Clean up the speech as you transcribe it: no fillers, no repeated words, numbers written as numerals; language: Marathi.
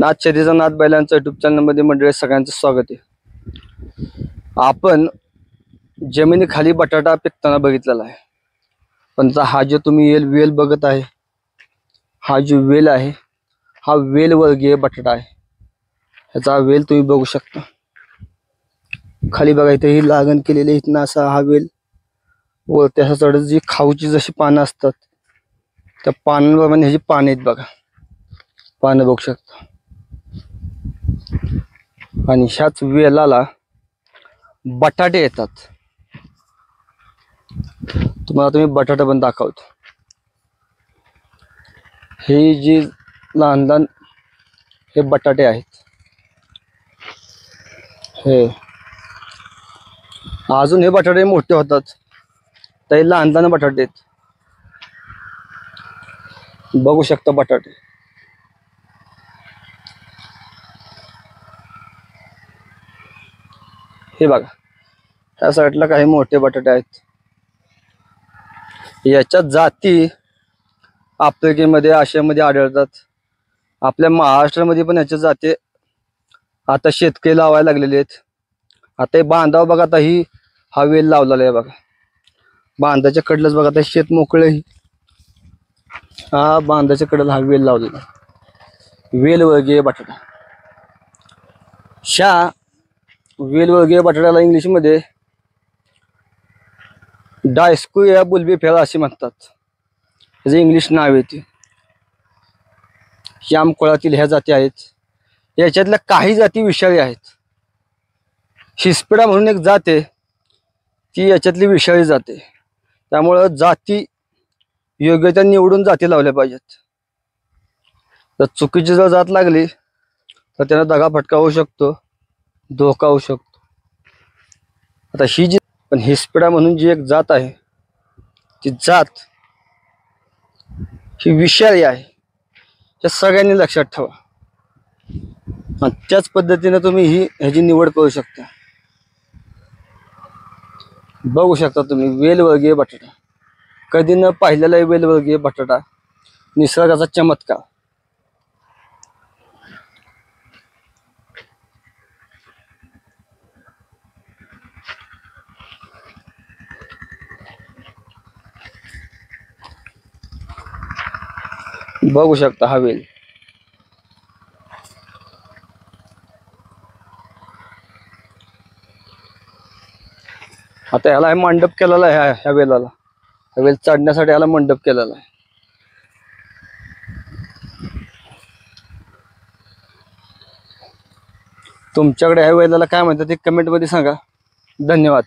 नाथ शेतीचा नाथ बैलांचा युट्यूब चॅनलमध्ये मंडळी सगळ्यांचं स्वागत आहे। आपण जमिनीखाली बटाटा पिकताना बघितलेला आहे, पण हा जो तुम्ही वेल बघत आहे, हा जो वेल आहे हा वेल वर्गीय बटाटा आहे। ह्याचा वेल तुम्ही बघू शकता, खाली बघा इथे ही लागण केलेली इथनं असा हा वेल व त्याच्या चढत जी खाऊची जशी पानं असतात त्या पानांवर ह्याची पाने आहेत बघा, पानं बघू शकता। आणि ह्याच वेलाला बटाटे येतात। तुम्ही बटाटा पण दाखवतो। हे जी लहान लहान हे बटाटे आहेत, हे अजून हे बटाटे मोठे होतात, तर लहान लहान बटाटे आहेत, बघू शकता बटाटे। हे बघा त्या साईडला काही मोठे बटाटे आहेत। याच्या जाती आफ्रिकेमध्ये, आशियामध्ये आढळतात। आपल्या महाराष्ट्रामध्ये पण याच्या जाती आता शेतकरी लावायला लागलेले आहेत। आता हे बांधाव बघा, आता ही हा वेल लावलेला आहे बघा, बांधाच्या कडलंच बघा, आता शेत मोकळे हा बांधाच्या कडेला हा वेल लावलेला वेल वर्गीय बटाटा। ह्या वेल वर्गीय बटाट्याला इंग्लिश मध्ये डायस्कुया बुल्बीफेरा असे म्हणतात, त्याचे इंग्लिश नाव आहे। ते श्याम कुळातील ह्या जाती आहेत। याच्यातल्या काही जाती विषारी आहेत। हिस्पिडा म्हणून एक जात आहे, ती याच्यातली विषारी जाते। त्यामुळं जाती योग्य त्या निवडून जाती लावल्या पाहिजेत। जर चुकीची जर जात लागली तर त्यांना दगाफटका होऊ शकतो, धोका होऊ शकतो। आता ही जी पण हिस्पिडा म्हणून जी एक जात आहे, ती जात ही विषारी आहे, हे सगळ्यांनी लक्षात ठेवा। आणि त्याच पद्धतीने तुम्ही ह्याची निवड करू शकता। बघू शकता तुम्ही वेलवर्गीय बटाटा, कधी न पाहिलेला वेलवर्गीय बटाटा, निसर्गाचा चमत्कार। बघू शकता हा वेल। आता ह्याला मंडप केलेला आहे, ह्या वेलाला, ह्या वेल चढण्यासाठी ह्याला मंडप केलेला आहे। तुमच्याकडे ह्या वेलाला काय म्हणतात ते कमेंट मध्ये सांगा। धन्यवाद।